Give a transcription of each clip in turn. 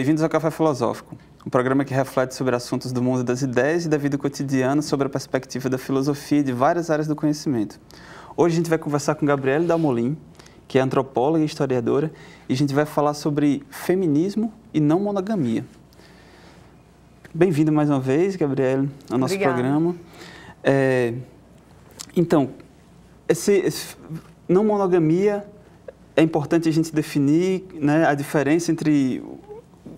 Bem-vindos ao Café Filosófico, um programa que reflete sobre assuntos do mundo das ideias e da vida cotidiana sob a perspectiva da filosofia e de várias áreas do conhecimento. Hoje a gente vai conversar com Gabrielle Dalmolin, que é antropóloga e historiadora, e a gente vai falar sobre feminismo e não monogamia. Bem-vinda mais uma vez, Gabrielle, ao nosso programa. Então, não monogamia, é importante a gente definir, né, a diferença entre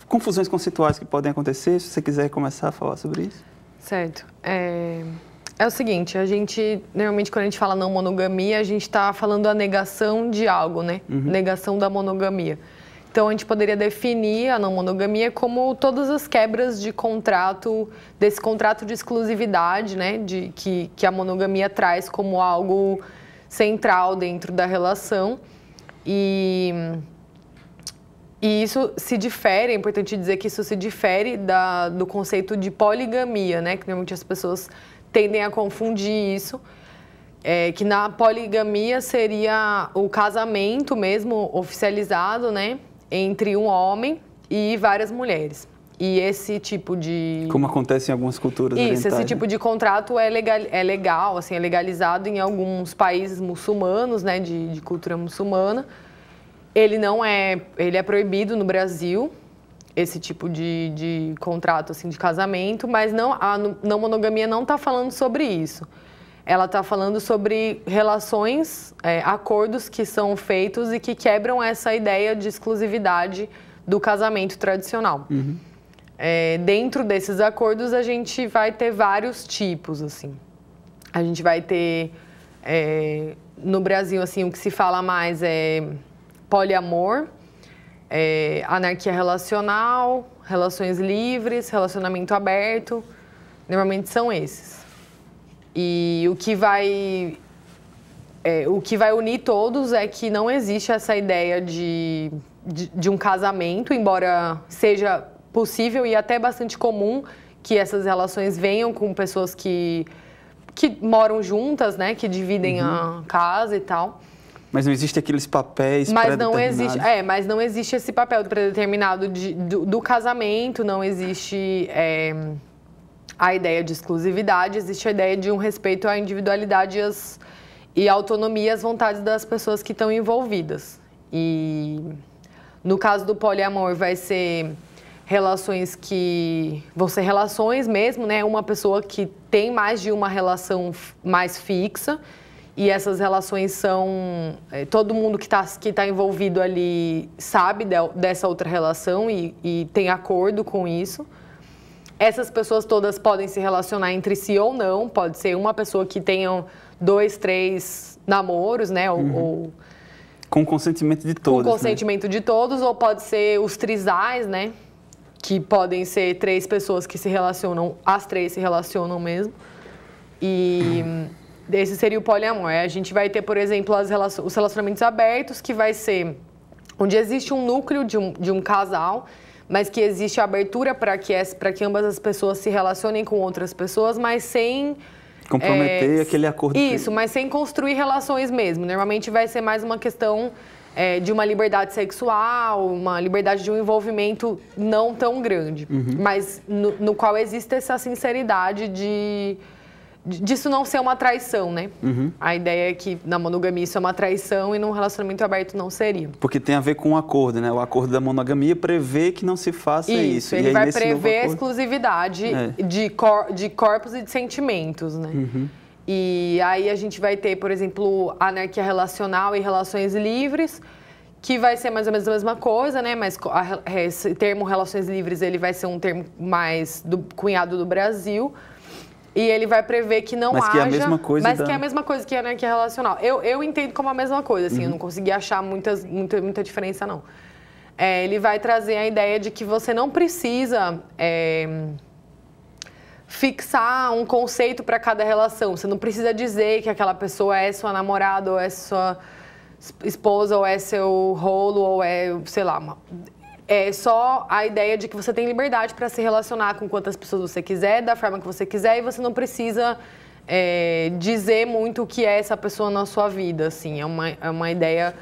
confusões conceituais que podem acontecer. Se você quiser começar a falar sobre isso. Certo. É o seguinte, normalmente quando a gente fala não monogamia, a gente está falando a negação de algo, né? Negação da monogamia. Então, a gente poderia definir a não monogamia como todas as quebras de contrato, desse contrato de exclusividade, né? Que a monogamia traz como algo central dentro da relação. E isso se difere, é importante dizer que isso se difere do conceito de poligamia, né? Que normalmente as pessoas tendem a confundir isso. Que na poligamia seria o casamento mesmo oficializado, né? Entre um homem e várias mulheres. E esse tipo de... Como acontece em algumas culturas orientais. Esse tipo de contrato é legal, assim, é legalizado em alguns países muçulmanos, né, de cultura muçulmana. Ele é proibido no Brasil, esse tipo de contrato, assim, de casamento, mas a não monogamia não está falando sobre isso. Ela está falando sobre relações, acordos que são feitos e que quebram essa ideia de exclusividade do casamento tradicional. Dentro desses acordos, a gente vai ter vários tipos, assim. A gente vai ter, no Brasil, assim, o que se fala mais é poliamor, anarquia relacional, relações livres, relacionamento aberto. Normalmente são esses. E o que vai unir todos é que não existe essa ideia de um casamento, embora seja possível e até bastante comum que essas relações venham com pessoas que moram juntas, né, que dividem a casa e tal. Mas não existe aqueles papéis pré-determinados. Mas não existe esse papel predeterminado do casamento, não existe a ideia de exclusividade, existe a ideia de um respeito à individualidade e autonomia, às vontades das pessoas que estão envolvidas. E no caso do poliamor vai ser relações que vão ser relações mesmo, né? Uma pessoa que tem mais de uma relação mais fixa e essas relações são... todo mundo que tá envolvido ali sabe dessa outra relação e tem acordo com isso. Essas pessoas todas podem se relacionar entre si ou não. Pode ser uma pessoa que tenha 2, 3 namoros, né? Ou com consentimento de todos. Com consentimento, né? De todos, ou pode ser os trisais, né? Que podem ser 3 pessoas que se relacionam, as 3 se relacionam mesmo. E esse seria o poliamor. A gente vai ter, por exemplo, os relacionamentos abertos, que vai ser onde existe um núcleo de um casal, mas que existe a abertura para que ambas as pessoas se relacionem com outras pessoas, mas sem... comprometer aquele acordo. Isso, mas sem construir relações mesmo. Normalmente vai ser mais uma questão de uma liberdade sexual, uma liberdade de um envolvimento não tão grande, mas no qual existe essa sinceridade disso não ser uma traição, né? A ideia é que na monogamia isso é uma traição e num relacionamento aberto não seria. Porque tem a ver com o acordo, né? O acordo da monogamia prevê que não se faça isso. Ele vai prever a exclusividade de corpos e de sentimentos, né? E aí a gente vai ter, por exemplo, anarquia relacional e relações livres, que vai ser mais ou menos a mesma coisa, né? Mas esse termo relações livres, ele vai ser um termo mais cunhado do Brasil. E ele vai prever que não haja... que é a mesma coisa que é a mesma coisa que a anarquia relacional. Eu entendo como a mesma coisa, assim, eu não consegui achar muita diferença, não. Ele vai trazer a ideia de que você não precisa fixar um conceito para cada relação. Você não precisa dizer que aquela pessoa é sua namorada, ou é sua esposa, ou é seu rolo, ou é, sei lá... É só a ideia de que você tem liberdade para se relacionar com quantas pessoas você quiser, da forma que você quiser, e você não precisa dizer muito o que é essa pessoa na sua vida, assim. É uma ideia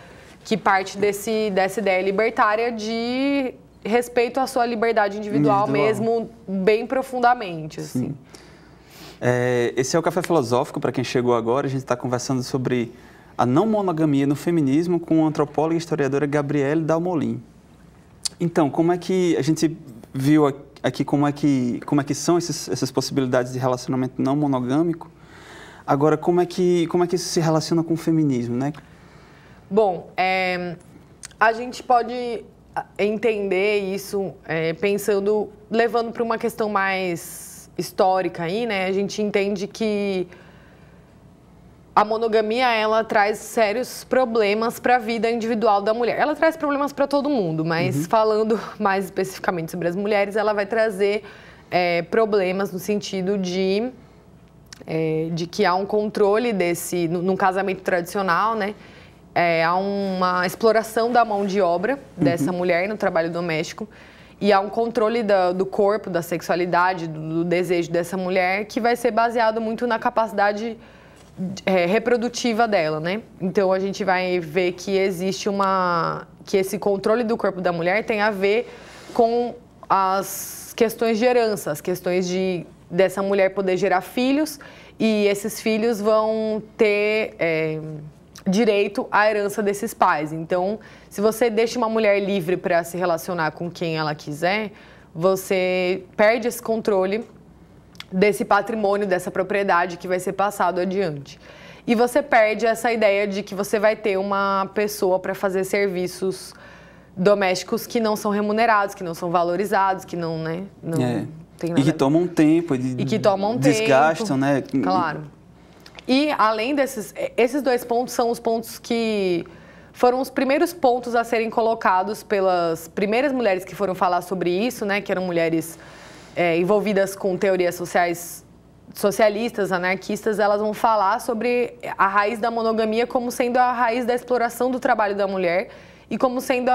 que parte dessa ideia libertária de respeito à sua liberdade individual mesmo, bem profundamente, assim. Sim. Esse é o Café Filosófico, para quem chegou agora. A gente está conversando sobre a não monogamia no feminismo com a antropóloga e historiadora Gabrielle Dalmolin. Então, como é que a gente viu aqui como é que são essas possibilidades de relacionamento não monogâmico? Agora, como é que isso se relaciona com o feminismo, né? Bom, a gente pode entender isso levando para uma questão mais histórica aí, né? A gente entende que a monogamia, ela traz sérios problemas para a vida individual da mulher. Ela traz problemas para todo mundo, mas falando mais especificamente sobre as mulheres, ela vai trazer problemas no sentido de que há um controle num casamento tradicional, né? Há uma exploração da mão de obra dessa mulher no trabalho doméstico e há um controle do corpo, da sexualidade, do desejo dessa mulher que vai ser baseado muito na capacidade reprodutiva dela, né? Então, a gente vai ver que existe que esse controle do corpo da mulher tem a ver com as questões de herança, as questões dessa mulher poder gerar filhos e esses filhos vão ter direito à herança desses pais. Então, se você deixa uma mulher livre para se relacionar com quem ela quiser, você perde esse controle desse patrimônio, dessa propriedade que vai ser passado adiante. E você perde essa ideia de que você vai ter uma pessoa para fazer serviços domésticos que não são remunerados, que não são valorizados, que não, né? Tem nada. E que tomam tempo, desgastam, né? Claro. E além esses dois pontos são os pontos que foram os primeiros pontos a serem colocados pelas primeiras mulheres que foram falar sobre isso, né? Que eram mulheres envolvidas com teorias socialistas, anarquistas. Elas vão falar sobre a raiz da monogamia como sendo a raiz da exploração do trabalho da mulher e como sendo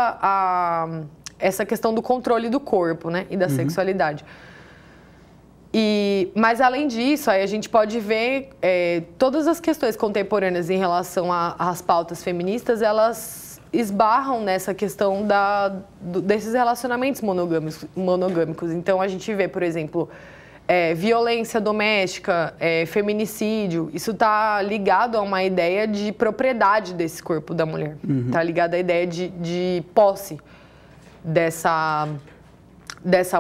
essa questão do controle do corpo, né? E da sexualidade. Mas, além disso, aí a gente pode ver todas as questões contemporâneas em relação às pautas feministas, elas esbarram nessa questão desses relacionamentos monogâmicos. Então, a gente vê, por exemplo, violência doméstica, feminicídio. Isso está ligado a uma ideia de propriedade desse corpo da mulher. Está ligado à ideia de posse dessa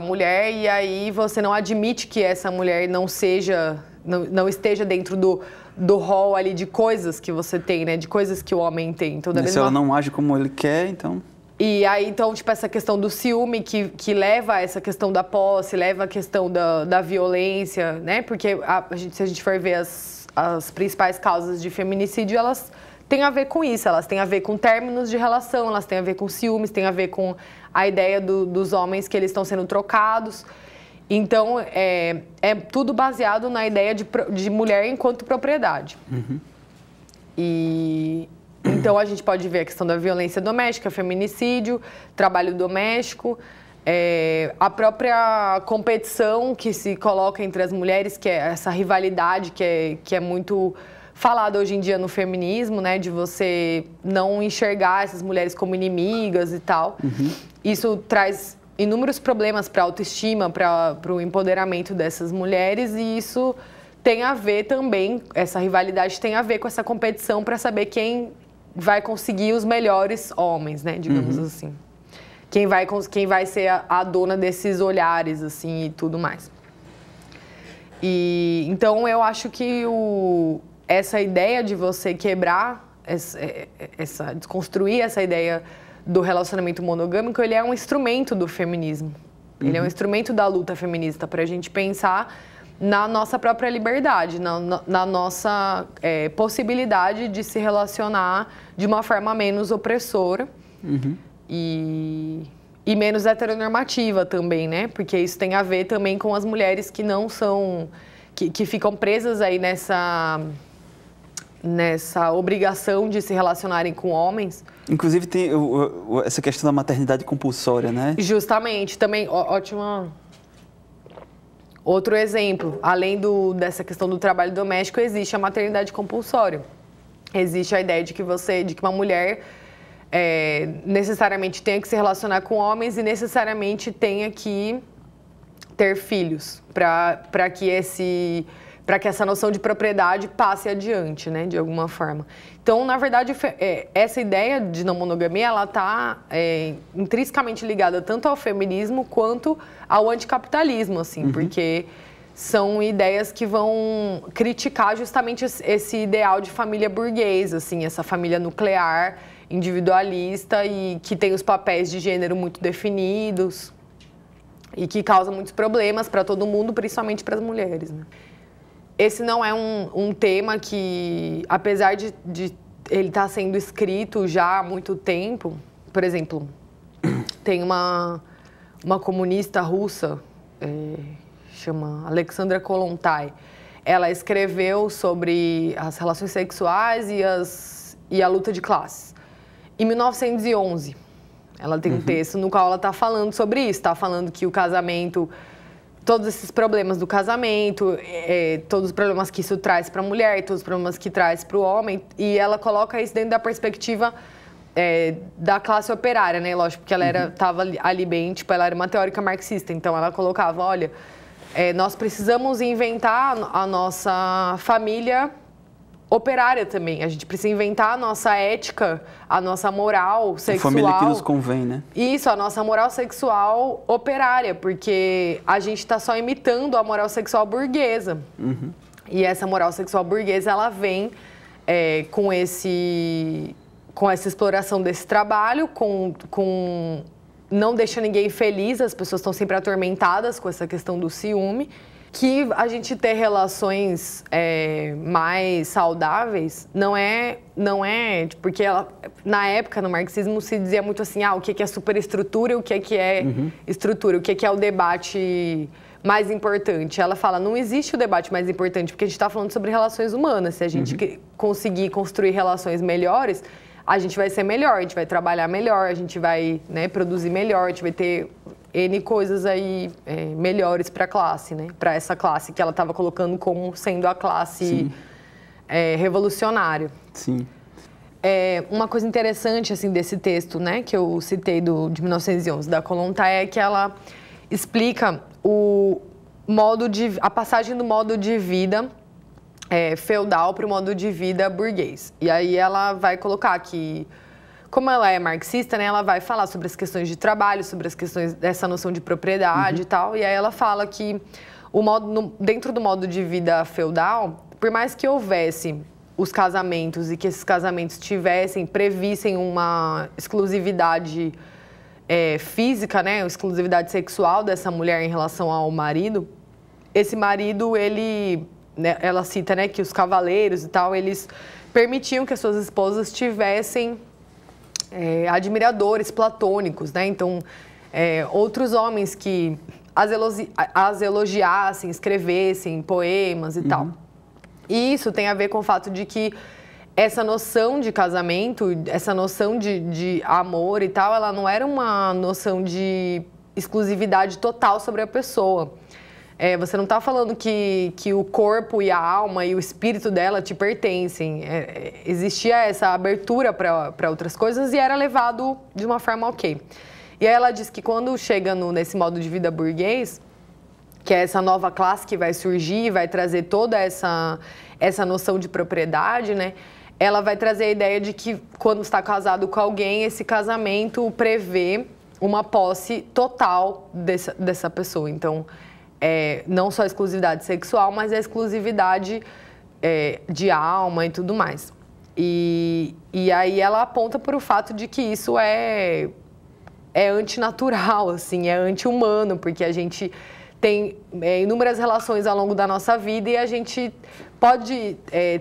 mulher, e aí você não admite que essa mulher não esteja dentro do rol ali de coisas que você tem, né? De coisas que o homem tem. Então, se ela não age como ele quer, então... E aí, então, tipo, essa questão do ciúme que leva a essa questão da posse, leva a questão da violência, né? Porque se a gente for ver as principais causas de feminicídio, elas têm a ver com isso. Elas têm a ver com términos de relação, elas têm a ver com ciúmes, têm a ver com a ideia dos homens que eles estão sendo trocados. Então, é tudo baseado na ideia de mulher enquanto propriedade. Então, a gente pode ver a questão da violência doméstica, feminicídio, trabalho doméstico, a própria competição que se coloca entre as mulheres, que é essa rivalidade que é muito falada hoje em dia no feminismo, né? De você não enxergar essas mulheres como inimigas e tal. Isso traz inúmeros problemas para a autoestima, para o empoderamento dessas mulheres, e isso tem a ver também, essa rivalidade tem a ver com essa competição para saber quem vai conseguir os melhores homens, né, digamos assim. Quem vai ser a dona desses olhares, assim, e tudo mais. Então, eu acho que essa ideia de você quebrar, desconstruir essa ideia do relacionamento monogâmico, ele é um instrumento do feminismo. Ele é um instrumento da luta feminista para a gente pensar na nossa própria liberdade, na nossa possibilidade de se relacionar de uma forma menos opressora e menos heteronormativa também, né? Porque isso tem a ver também com as mulheres que não são... que ficam presas aí nessa obrigação de se relacionarem com homens. Inclusive tem essa questão da maternidade compulsória, né? Justamente. Também, outro exemplo, além dessa questão do trabalho doméstico, existe a maternidade compulsória. Existe a ideia de que uma mulher necessariamente tenha que se relacionar com homens e necessariamente tenha que ter filhos para que essa noção de propriedade passe adiante, né, de alguma forma. Então, na verdade, essa ideia de não monogamia, ela está intrinsecamente ligada tanto ao feminismo quanto ao anticapitalismo, assim, porque são ideias que vão criticar justamente esse ideal de família burguesa, assim, essa família nuclear, individualista e que tem os papéis de gênero muito definidos e que causa muitos problemas para todo mundo, principalmente para as mulheres, né? Esse não é um tema que, apesar de ele estar sendo escrito já há muito tempo, por exemplo, tem uma comunista russa, chama Alexandra Kollontai, ela escreveu sobre as relações sexuais e a luta de classes. Em 1911, ela tem um texto no qual ela está falando sobre isso, está falando que o casamento, todos esses problemas do casamento, todos os problemas que isso traz para a mulher, todos os problemas que traz para o homem, e ela coloca isso dentro da perspectiva da classe operária, né? Lógico, porque ela estava ali bem, tipo, ela era uma teórica marxista, então ela colocava, olha, nós precisamos inventar a nossa família operária também. A gente precisa inventar a nossa ética, a nossa moral sexual. A família que nos convém, né? Isso, a nossa moral sexual operária, porque a gente está só imitando a moral sexual burguesa. E essa moral sexual burguesa, ela vem com essa exploração desse trabalho, com não deixa ninguém feliz, as pessoas estão sempre atormentadas com essa questão do ciúme. Que a gente ter relações mais saudáveis não é porque na época, no marxismo, se dizia muito assim, o que é superestrutura e o que é estrutura, o que é o debate mais importante. Ela fala, não existe o debate mais importante, porque a gente está falando sobre relações humanas. Se a gente conseguir construir relações melhores, a gente vai ser melhor, a gente vai trabalhar melhor, a gente vai, né, produzir melhor, a gente vai ter N coisas aí melhores para a classe, né? Para essa classe que ela estava colocando como sendo a classe revolucionária. Sim. Uma coisa interessante assim desse texto, né, que eu citei de 1911 da Kollontai é que ela explica a passagem do modo de vida feudal para o modo de vida burguês. E aí ela vai colocar que, como ela é marxista, né, ela vai falar sobre as questões de trabalho, sobre as questões dessa noção de propriedade e tal. E aí ela fala que dentro do modo de vida feudal, por mais que houvesse os casamentos e que esses casamentos previssem uma exclusividade física, né, exclusividade sexual dessa mulher em relação ao marido, esse marido, né, ela cita, né, que os cavaleiros e tal, eles permitiam que as suas esposas tivessem admiradores platônicos, né? Então, outros homens que as elogiassem, escrevessem poemas e tal. E isso tem a ver com o fato de que essa noção de casamento, essa noção de amor e tal, ela não era uma noção de exclusividade total sobre a pessoa. Você não está falando que o corpo e a alma e o espírito dela te pertencem. Existia essa abertura para outras coisas e era levado de uma forma ok. E aí ela diz que quando chega nesse modo de vida burguês, que é essa nova classe que vai surgir, vai trazer toda essa noção de propriedade, né? Ela vai trazer a ideia de que quando está casado com alguém, esse casamento prevê uma posse total dessa pessoa. Então, não só a exclusividade sexual, mas a exclusividade de alma e tudo mais. E aí ela aponta para o fato de que isso é antinatural, assim, é anti-humano, porque a gente tem inúmeras relações ao longo da nossa vida e a gente pode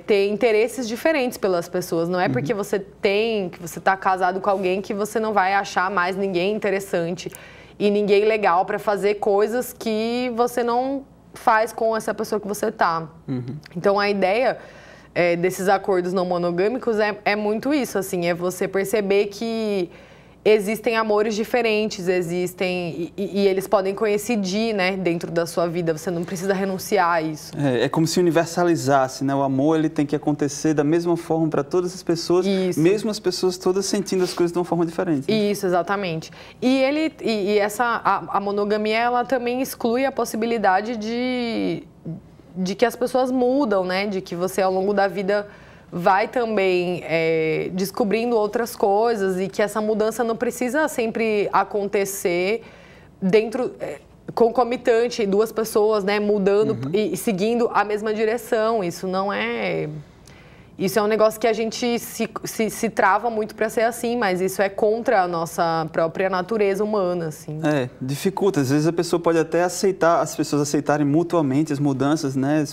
ter interesses diferentes pelas pessoas. Não é porque você está casado com alguém que você não vai achar mais ninguém interessante e ninguém legal para fazer coisas que você não faz com essa pessoa que você está. Então, a ideia desses acordos não monogâmicos é muito isso, assim, é você perceber que existem amores diferentes, e eles podem coincidir, né, dentro da sua vida. Você não precisa renunciar a isso. É como se universalizasse, né? O amor, ele tem que acontecer da mesma forma para todas as pessoas, Isso. mesmo as pessoas todas sentindo as coisas de uma forma diferente. Né? Isso, exatamente. A monogamia, ela também exclui a possibilidade de que as pessoas mudam, né? De que você, ao longo da vida, vai também descobrindo outras coisas, e que essa mudança não precisa sempre acontecer concomitante, duas pessoas, né, mudando e seguindo a mesma direção. Isso não é... Isso é um negócio que a gente se trava muito para ser assim, mas isso é contra a nossa própria natureza humana, assim. Dificulta. Às vezes a pessoa pode até aceitar, as pessoas aceitarem mutuamente as mudanças, né?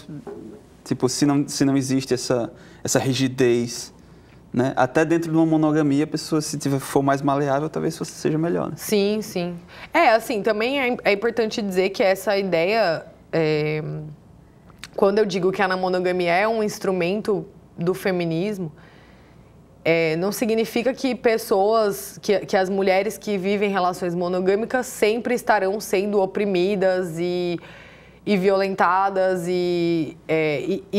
Tipo, se não existe essa rigidez, né? Até dentro de uma monogamia, a pessoa, se for mais maleável, talvez seja melhor, né? Sim, sim. Assim, também é importante dizer que essa ideia, quando eu digo que a monogamia é um instrumento do feminismo, não significa que que as mulheres que vivem relações monogâmicas sempre estarão sendo oprimidas e violentadas e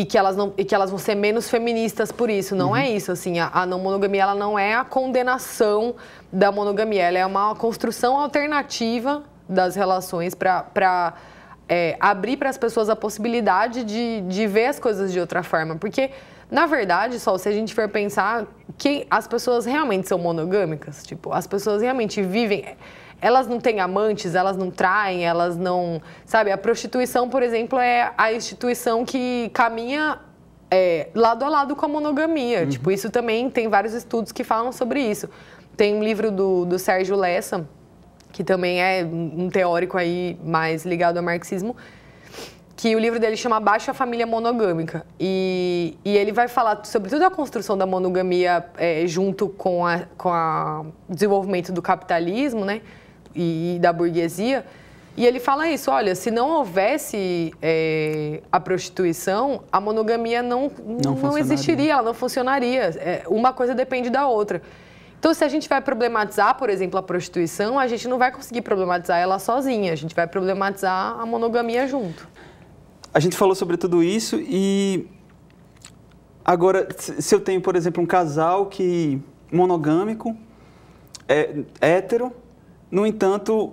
que elas vão ser menos feministas por isso. Não é isso, assim. A não monogamia, ela não é a condenação da monogamia, ela é uma construção alternativa das relações para abrir para as pessoas a possibilidade de ver as coisas de outra forma. Porque, na verdade, Sol, se a gente for pensar, as pessoas realmente são monogâmicas? Tipo, as pessoas realmente vivem... Elas não têm amantes, elas não traem, elas não... Sabe, a prostituição, por exemplo, é a instituição que caminha lado a lado com a monogamia. Tipo, isso também tem vários estudos que falam sobre isso. Tem um livro do Sérgio Lessa, que também é um teórico aí mais ligado ao marxismo, que o livro dele chama Baixa Família Monogâmica. E ele vai falar sobre toda a construção da monogamia junto com o desenvolvimento do capitalismo, né? E da burguesia, e ele fala isso: olha, se não houvesse a prostituição, a monogamia não existiria, ela não funcionaria. Uma coisa depende da outra. Então, se a gente vai problematizar, por exemplo, a prostituição, a gente não vai conseguir problematizar ela sozinha, a gente vai problematizar a monogamia junto. A gente falou sobre tudo isso e agora, se eu tenho, por exemplo, um casal monogâmico, hétero, no entanto,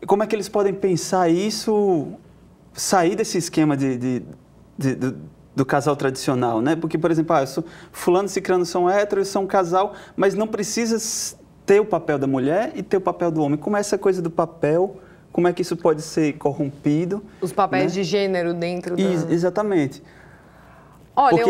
como é que eles podem pensar isso, sair desse esquema do casal tradicional, né? Porque, por exemplo, fulano e cicrano são héteros, são um casal, mas não precisa ter o papel da mulher e ter o papel do homem. Como é essa coisa do papel, como é que isso pode ser corrompido? Os papéis, né, de gênero dentro da... Exatamente. Olha,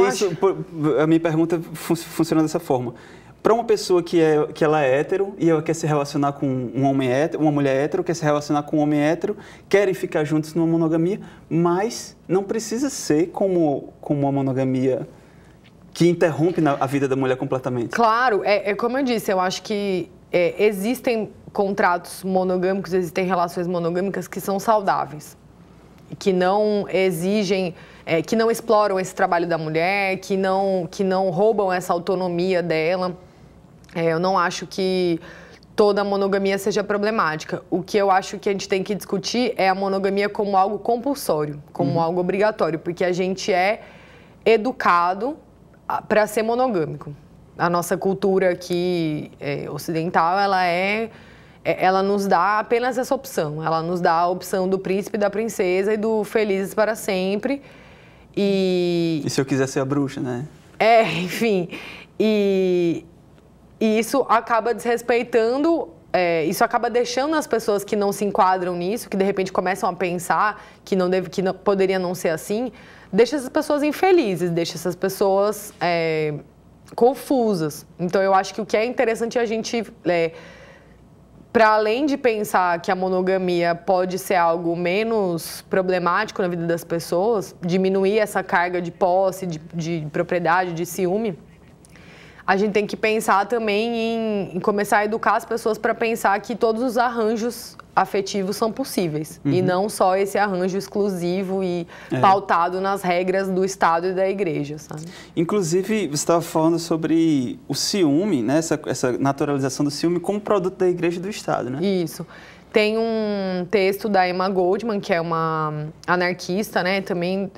a minha pergunta funciona dessa forma. Para uma pessoa que ela é hétero e ela quer se relacionar com um homem hétero, uma mulher hétero quer se relacionar com um homem hétero, querem ficar juntos numa monogamia, mas não precisa ser como uma monogamia que interrompe a vida da mulher completamente. Claro, como eu disse, eu acho que existem contratos monogâmicos, existem relações monogâmicas que são saudáveis, que não exigem... que não exploram esse trabalho da mulher, que não roubam essa autonomia dela. Eu não acho que toda monogamia seja problemática. O que eu acho que a gente tem que discutir é a monogamia como algo compulsório, como algo obrigatório, porque a gente é educado para ser monogâmico. A nossa cultura aqui ocidental, ela nos dá apenas essa opção. Ela nos dá a opção do príncipe e da princesa e do felizes para sempre. E se eu quiser ser a bruxa, né? Enfim. E isso acaba desrespeitando, isso acaba deixando as pessoas que não se enquadram nisso, que de repente começam a pensar que poderia não ser assim, deixa essas pessoas infelizes, deixa essas pessoas confusas. Então, eu acho que o que é interessante é a gente... para além de pensar que a monogamia pode ser algo menos problemático na vida das pessoas, diminuir essa carga de posse, de propriedade, de ciúme, a gente tem que pensar também em começar a educar as pessoas para pensar que todos os arranjos afetivos são possíveis. E não só esse arranjo exclusivo e pautado nas regras do Estado e da Igreja, sabe? Inclusive, você estava falando sobre o ciúme, né? Essa naturalização do ciúme como produto da Igreja e do Estado, né? Isso. Tem um texto da Emma Goldman, que é uma anarquista, né? Também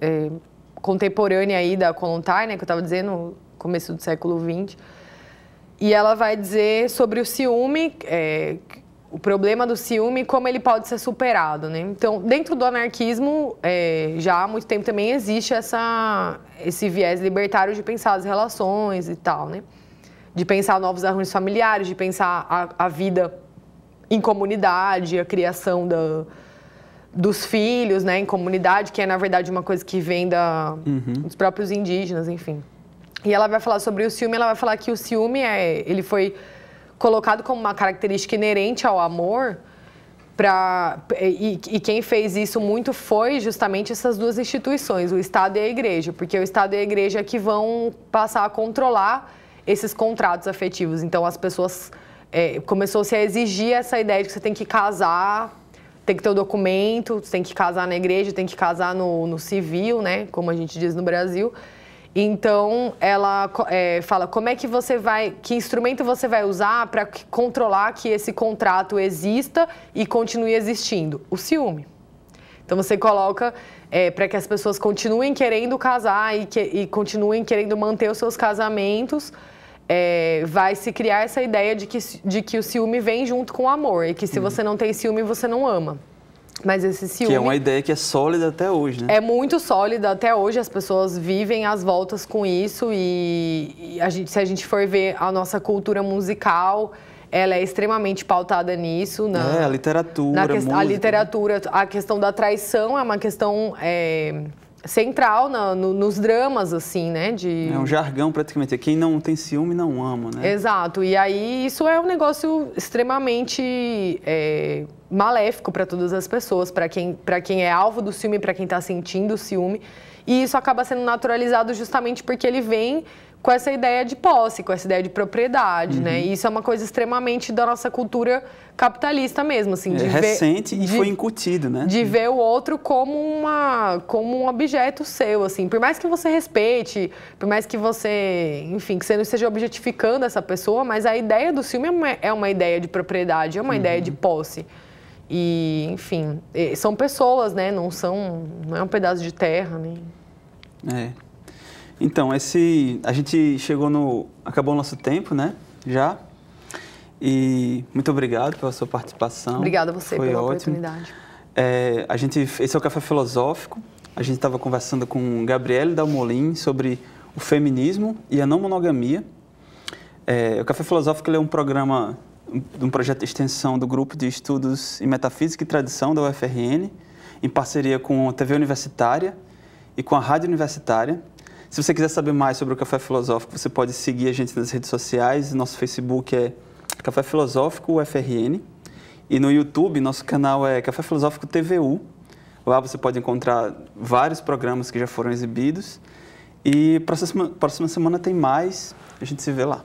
contemporânea aí da Kollontai, né? Que eu estava dizendo, no começo do século XX. E ela vai dizer sobre o ciúme, o problema do ciúme, como ele pode ser superado, né? Então, dentro do anarquismo, já há muito tempo também existe esse viés libertário de pensar as relações e tal, né? De pensar novos arranjos familiares, de pensar a vida em comunidade, a criação dos filhos, né, em comunidade, que é, na verdade, uma coisa que vem dos próprios indígenas, enfim. E ela vai falar sobre o ciúme, ela vai falar que o ciúme ele foi colocado como uma característica inerente ao amor, e quem fez isso muito foi justamente essas duas instituições, o Estado e a Igreja, porque o Estado e a Igreja é que vão passar a controlar esses contratos afetivos. Então, as pessoas... começou-se a exigir essa ideia de que você tem que casar, tem que ter o documento, você tem que casar na igreja, tem que casar no civil, né? Como a gente diz no Brasil. Então, ela fala como é que que instrumento você vai usar para controlar que esse contrato exista e continue existindo? O ciúme. Então, você coloca para que as pessoas continuem querendo casar e continuem querendo manter os seus casamentos, vai se criar essa ideia de que o ciúme vem junto com o amor e que se você não tem ciúme, você não ama. Mas esse ciúme... Que é uma ideia que é sólida até hoje, né? É muito sólida até hoje, as pessoas vivem às voltas com isso e se a gente for ver a nossa cultura musical, ela é extremamente pautada nisso. A literatura, música. A literatura, a questão da traição é uma questão... central nos dramas, assim, né? É um jargão, praticamente. Quem não tem ciúme não ama, né? Exato. E aí, isso é um negócio extremamente maléfico para todas as pessoas, para quem é alvo do ciúme, para quem está sentindo o ciúme. E isso acaba sendo naturalizado justamente porque ele vem com essa ideia de posse, com essa ideia de propriedade, né? E isso é uma coisa extremamente da nossa cultura capitalista mesmo, assim. Recente e foi incutido, né? De ver o outro como um objeto seu, assim. Por mais que você respeite, por mais que você, enfim, que você não esteja objetificando essa pessoa, mas a ideia do ciúme é uma ideia de propriedade, é uma ideia de posse. E, enfim, são pessoas, né? Não é um pedaço de terra, né? Então, a gente acabou o nosso tempo, né? Já. E muito obrigado pela sua participação. Obrigada a você pela oportunidade. Esse é o Café Filosófico. A gente estava conversando com Gabriele Dalmolin sobre o feminismo e a não monogamia. O Café Filosófico é um programa, um projeto de extensão do Grupo de Estudos em Metafísica e Tradição da UFRN, em parceria com a TV Universitária e com a Rádio Universitária. Se você quiser saber mais sobre o Café Filosófico, você pode seguir a gente nas redes sociais. Nosso Facebook é Café Filosófico UFRN. E no YouTube, nosso canal é Café Filosófico TVU. Lá você pode encontrar vários programas que já foram exibidos. E próxima semana tem mais. A gente se vê lá.